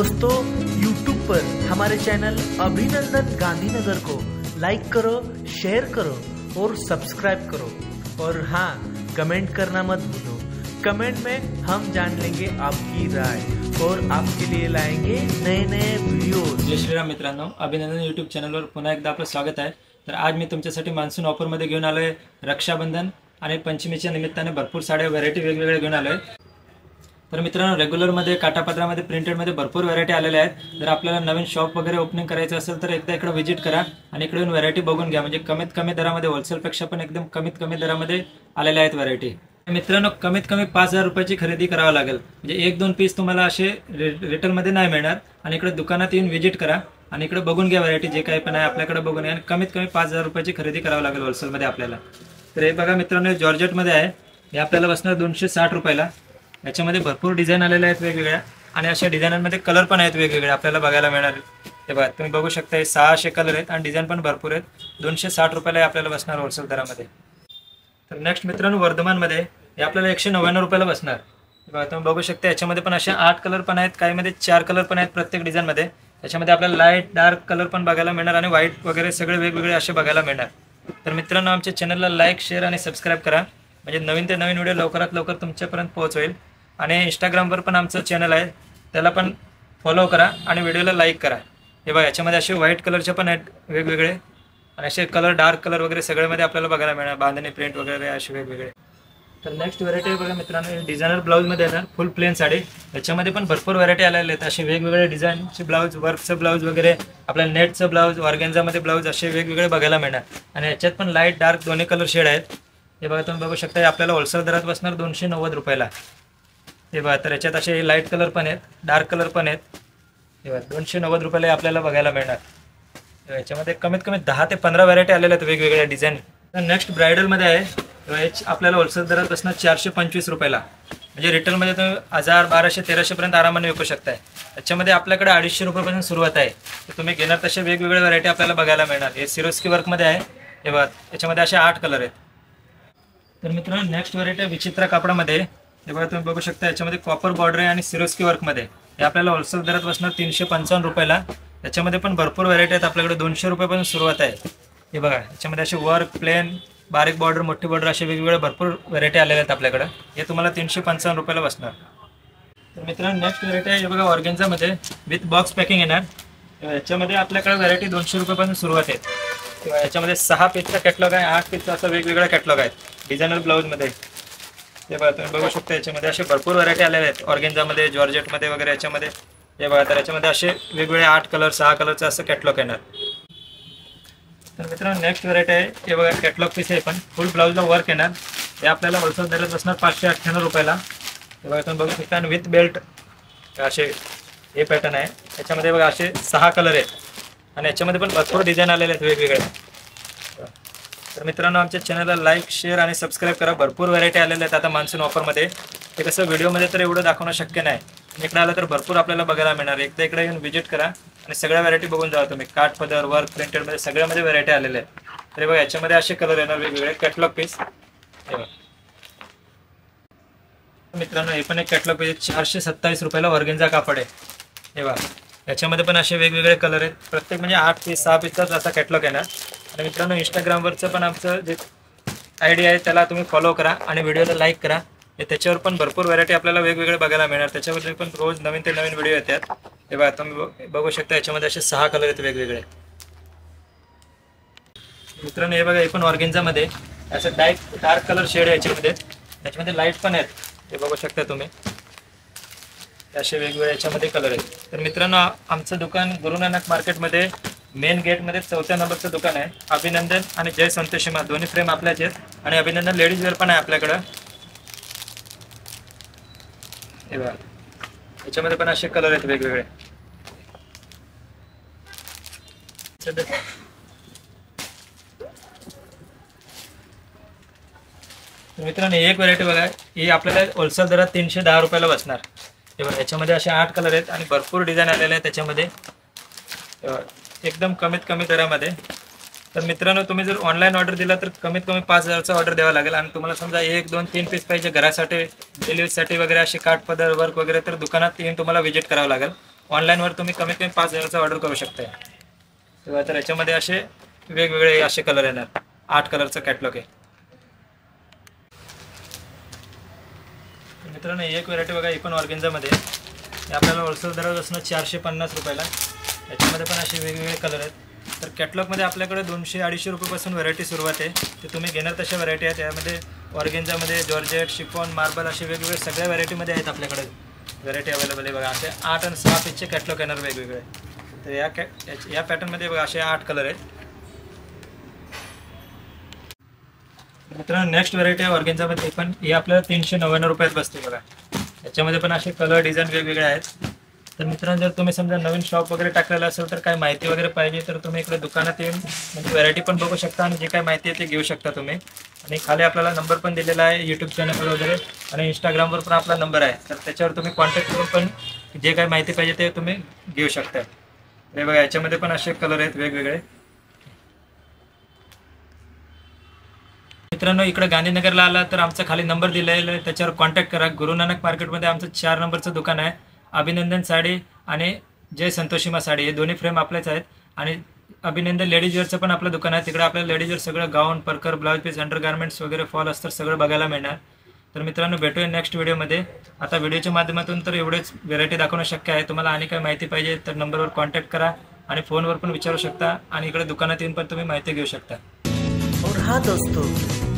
दोस्तों YouTube पर हमारे channel अभिनंदन गांधीनगर को लाइक करो, शेयर करो और सब्सक्राइब करो। और हाँ, कमेंट करना मत भूलो। कमेंट में हम जान लेंगे आपकी राय और आपके लिए लाएंगे नए नए व्हिडिओ। जय श्रीराम मित्रांनो, अभिनंदन यूट्यूब चॅनलवर पुन्हा एकदा आपलं स्वागत आहे। तर आज मी तुमच्यासाठी मान्सून ऑफरमध्ये घेऊन आलोय रक्षाबंधन आणि पंचमीच्या निमित्ताने भरपूर साड्या व्हरायटी वेगवेगळ्या घेऊन आलोय। तर मित्रांनो, रेग्युलरमध्ये, काठापदरामध्ये, प्रिंटेडमध्ये भरपूर व्हरायटी आलेल्या आहेत। जर आपल्याला नवीन शॉप वगैरे ओपनिंग करायचं असेल तर एकदा इकडे व्हिजिट करा आणि इकडे येऊन व्हरायटी बघून घ्या। म्हणजे कमीत कमी दरामध्ये, होलसेलपेक्षा पण एकदम कमीत कमी दरामध्ये आलेल्या आहेत व्हरायटी। मित्रांनो, कमीत कमी 5000 रुपयाची खरेदी करावी लागेल। म्हणजे 1-2 पीस तुम्हाला असे रिटेलमध्ये नाही मिळणार। आणि इकडे दुकानात येऊन व्हिजिट करा आणि इकडे बघून घ्या व्हरायटी, जे काही पण आहे आपल्याकडे बघून घ्या। आणि कमीत कमी 5000 रुपयाची खरेदी करावी लागेल होलसेलमध्ये आपल्याला। तर हे बघा मित्रांनो, जॉर्जेटमध्ये आहे। हे आपल्याला बसणार 260 रुपयाला। याच्यामध्ये भरपूर डिझाईन आलेले आहेत वेगवेगळ्या, आणि अशा डिझाईनमध्ये कलर पण आहेत वेगवेगळे आपल्याला बघायला मिळणार। हे बघा, तुम्ही बघू शकता, हे 600 कलर आहेत आणि डिझाईन पण भरपूर आहेत। 260 रुपयाला आपल्याला बसणार होलसेल दरामध्ये। तर नेक्स्ट मित्रांनो, वर्धमानमध्ये हे आपल्याला 199 रुपयाला बसणार। बघा, तुम्ही बघू शकता, याच्यामध्ये पण असे 8 कलर पण आहेत, काहीमध्ये 4 कलर पण आहेत प्रत्येक डिझाईनमध्ये। याच्यामध्ये आपल्याला लाईट, डार्क कलर पण बघायला मिळणार आणि व्हाईट वगैरे सगळे वेगवेगळे असे बघायला मिळणार। तर मित्रांनो, आमच्या चॅनलला लाईक, शेअर आणि सबस्क्राईब करा, म्हणजे नवीन ते नवीन व्हिडिओ लवकरात लवकर तुमच्यापर्यंत पोहोचेल। आणि इंस्टाग्रामवर पण आमचं चॅनल आहे, त्याला पण फॉलो करा आणि व्हिडिओला लाईक करा। हे बघा, याच्यामध्ये असे व्हाईट कलरचे पण आहेत वेगवेगळे, आणि असे कलर, डार्क कलर वगैरे सगळ्यामध्ये आपल्याला बघायला मिळणार, बांधणी, प्रिंट वगैरे असे वेगवेगळे। तर नेक्स्ट व्हरायटी बघा मित्रांनो, डिझायनर ब्लाऊजमध्ये येणार फुल प्लेन साडी। याच्यामध्ये पण भरपूर व्हरायटी आलेल्या आहेत, असे वेगवेगळे डिझाईनचे ब्लाऊज, वर्कचं ब्लाऊज वगैरे, आपल्याला नेटचं ब्लाऊज, ऑर्गेन्झामध्ये ब्लाऊज असे वेगवेगळे बघायला मिळणार। आणि याच्यात पण लाईट, डार्क दोन्ही कलर शेड आहेत। हे बघा, तुम्ही बघू शकता, आपल्याला होलसेल दरात बसणार 290 रुपयाला। हे बघा, तर याच्यात असे लाईट कलर पण आहेत, डार्क कलर पण आहेत। हे बघा, 290 रुपयाला आपल्याला बघायला मिळणार। याच्यामध्ये कमीत कमी 10 ते 15 व्हरायटी आलेल्या आहेत वेगवेगळ्या डिझाईन। तर नेक्स्ट ब्रायडलमध्ये आहे, आपल्याला होलसेल दरात बसणार 425 रुपयाला। म्हणजे रिटेलमध्ये तुम्ही 1000, 1200, 1300 पर्यंत आरामाने विकू शकताय। त्याच्यामध्ये आपल्याकडे 250 रुपयापासून सुरुवात आहे। तर तुम्ही घेणार तसे वेगवेगळे व्हरायटी आपल्याला बघायला मिळणार। हे सिरोस्की वर्कमध्ये आहे। हे बघा, याच्यामध्ये असे 8 कलर आहेत। तर मित्रांनो, नेक्स्ट व्हरायटी विचित्र कापडामध्ये। हे बघा, तुम्ही बघू शकता, याच्यामध्ये कॉपर बॉर्डर आहे आणि सिरोस्की वर्कमध्ये। हे आपल्याला होलसेल दरात बसणार 355 रुपयाला। त्याच्यामध्ये पण भरपूर व्हरायटी आहेत, आपल्याकडे 200 रुपयापासून सुरुवात आहे। हे बघा, याच्यामध्ये असे वर्क, प्लेन, बारीक बॉर्डर, मोठी बॉर्डर असे वेगवेगळे भरपूर व्हरायटी आलेल्या आहेत आपल्याकडे। हे तुम्हाला 355 रुपयाला बसणार। तर मित्रांनो, नेक्स्ट व्हरायटी आहे, हे बघा, ऑर्गेन्झामध्ये विथ बॉक्स पॅकिंग येणार। याच्यामध्ये आपल्याकडे व्हरायटी 200 रुपयापासून सुरुवात आहे। याच्यामध्ये 6 पीसचा कॅटलॉग आहे, 8 पीसचा असं वेगवेगळा कॅटलॉग आहे डिझायनर ब्लाऊजमध्ये। हे बघा, तुम्ही बघू शकता, याच्यामध्ये असे भरपूर व्हरायटी आलेल्या आहेत ऑर्गेन्झामध्ये, जॉर्जेटमध्ये वगैरे याच्यामध्ये। हे बघा, तर याच्यामध्ये असे वेगवेगळे 8 कलर, 6 कलरचं असं कॅटलॉग येणार। तर मित्रांनो, नेक्स्ट व्हरायटी आहे, हे बघा, कॅटलॉग पीस आहे, पण फुल ब्लाऊजला वर्क येणार। हे आपल्याला होलसेल दरात बसणार 598 रुपयाला। हे बघा, तुम्ही बघू शकता, आणि विथ बेल्ट असे हे पॅटर्न आहे। याच्यामध्ये बघा असे 6 कलर आहेत आणि याच्यामध्ये पण भरपूर डिझाईन आलेले आहेत वेगवेगळे। तर मित्रांनो, आमच्या चॅनलला लाईक, शेअर आणि सबस्क्राईब करा। भरपूर व्हरायटी आलेल्या आहेत आता मान्सून ऑफरमध्ये। ते कसं व्हिडिओमध्ये तर एवढं दाखवणं शक्य नाही, इकडे आलं तर भरपूर आपल्याला बघायला मिळणार। एकदा इकडे येऊन व्हिजिट करा आणि सगळ्या व्हरायटी बघून जावा तुम्ही। काठ पदर, वर्क, प्रिंटेडमध्ये सगळ्यामध्ये व्हरायटी आलेल्या आहेत। तर बघा, याच्यामध्ये असे कलर येणार वेगवेगळे, कॅटलॉग पीस। हे बघा मित्रांनो, हे पण एक कॅटलॉग पीस, 427 रुपयाला ऑर्गेन्झा कापड आहे। हे बघा, याच्यामध्ये पण असे वेगवेगळे कलर आहेत, प्रत्येक म्हणजे 8 पीस, 6 पीसचाच असा कॅटलॉग येणार। आणि मित्रांनो, इंस्टाग्रामवरचं पण आमचं जे आयडी आहे त्याला तुम्ही फॉलो करा आणि व्हिडिओला लाईक करा। त्याच्यावर पण भरपूर व्हरायटी आपल्याला वेगवेगळे बघायला मिळणार। त्याच्यावर पण रोज नवीन ते नवीन व्हिडिओ येतात। हे बघा, तुम्ही बघू शकता, याच्यामध्ये असे 6 कलर आहेत वेगवेगळे। मित्रांनो, हे बघा, हे पण ऑर्गेन्झामध्ये असं डार्क कलर शेड आहे याच्यामध्ये। याच्यामध्ये लाईट पण आहेत, हे बघू शकता तुम्ही, असे वेगवेगळे याच्यामध्ये कलर आहेत। तर मित्रांनो, आमचं दुकान गुरुनानक मार्केटमध्ये मेन गेटमध्ये 4थ्या नंबरचं दुकान आहे। अभिनंदन आणि जय संतोषी मा दोन्ही फ्रेम आपल्याच आहेत, आणि अभिनंदन लेडीज वेअर पण आहे आपल्याकडं। हे बघा, याच्यामध्ये पण असे कलर आहेत वेगवेगळे। मित्रांनो, एक व्हरायटी बघा, ही आपल्याला होलसेल दरात 310 रुपयाला बसणार। हे बघा, याच्यामध्ये असे 8 कलर आहेत आणि भरपूर डिझाईन आलेले आहेत त्याच्यामध्ये, एकदम कमीत कमी दरामध्ये। तर मित्रांनो, तुम्ही जर ऑनलाईन ऑर्डर दिला तर कमीत कमी 5000चा ऑर्डर द्यावा लागेल। आणि तुम्हाला समजा 1, 2, 3 पीस पाहिजे घरासाठी, डेली यूजसाठी वगैरे असे काठ पदर, वर्क वगैरे, तर दुकानात येऊन तुम्हाला व्हिजिट करावं लागेल। ऑनलाईनवर तुम्ही कमीत कमी 5,000चा ऑर्डर करू शकता. तेव्हा तर याच्यामध्ये असे वेगवेगळे असे कलर येणार. 8 कलरचं कॅटलॉग आहे. मित्रांनो एक व्हरायटी बघा, ही पण ऑर्गेन्झामध्ये हे आपल्याला होलसेल दरात असणं 450 रुपयाला. याच्यामध्ये पण असे वेगवेगळे कलर आहेत. तर कॅटलॉगमध्ये आपल्याकडे 200-250 रुपयापासून व्हरायटी सुरुवात आहे. ते तुम्ही घेणार तशा व्हरायटी आहेत. यामध्ये ऑर्गेन्झामध्ये जॉर्जेट, शिफॉन, मार्बल असे वेगवेगळे सगळ्या व्हरायटीमध्ये आहेत आपल्याकडे व्हरायटी अवेलेबल आहे. बघा असे 8 आणि 6 पीसचे कॅटलॉग येणार वेगवेगळे. तर या पॅटर्नमध्ये बघा असे 8 कलर आहेत. मित्रांनो नेक्स्ट व्हरायटी आहे ऑर्गेन्झामध्ये, पण हे आपल्याला 399 रुपयात बसते बघा. याच्यामध्ये पण असे कलर डिझाईन वेगवेगळे आहेत. तर मित्रांनो जर तुम्ही समजा नवीन शॉप वगैरे टाकलेला असेल तर काय माहिती वगैरे पाहिजे तर तुम्ही इकडे दुकानात येऊन म्हणजे व्हरायटी पण बघू शकता आणि जे काय माहिती आहे ते घेऊ शकता तुम्ही. आणि खाली आपल्याला नंबर पण दिलेला आहे यूट्यूब चॅनलवर वगैरे, आणि इंस्टाग्रामवर पण आपला नंबर आहे. तर त्याच्यावर तुम्ही कॉन्टॅक्ट करून पण जे काय माहिती पाहिजे ते तुम्ही घेऊ शकता. हे बघा याच्यामध्ये पण असे कलर आहेत वेगवेगळे. मित्रांनो इकडे गांधीनगरला आला तर आमचा खाली नंबर दिलेला आहे, त्याच्यावर कॉन्टॅक्ट करा. गुरु नानक मार्केटमध्ये आमचं 4 नंबरचं दुकान आहे. अभिनंदन साडी आणि जय संतोषीमा साडी हे दोन्ही फ्रेम आपलेच आहेत. आणि अभिनंदन लेडीज वेअरचं पण आपलं दुकान आहे. तिकडे आपल्याला लेडीज वेअर सगळं गाऊन, परकर, ब्लाउज पीस, अंडरगार्मेंट्स वगैरे फॉल अस्तर सगळं बघायला मिळणार. तर मित्रांनो भेटूया नेक्स्ट व्हिडिओमध्ये. आता व्हिडिओच्या माध्यमातून तर एवढेच व्हेरायटी दाखवणं शक्य आहे. तुम्हाला आणि काय माहिती पाहिजे तर नंबरवर कॉन्टॅक्ट करा आणि फोनवर पण विचारू शकता आणि इकडे दुकानात येऊन पण तुम्ही माहिती घेऊ शकता. और हाँ दोस्तों,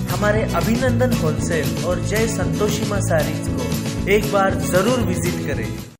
हमारे अभिनंदन होलसेल और जय संतोषीमा साड़ीज को एक बार जरूर विजिट करें.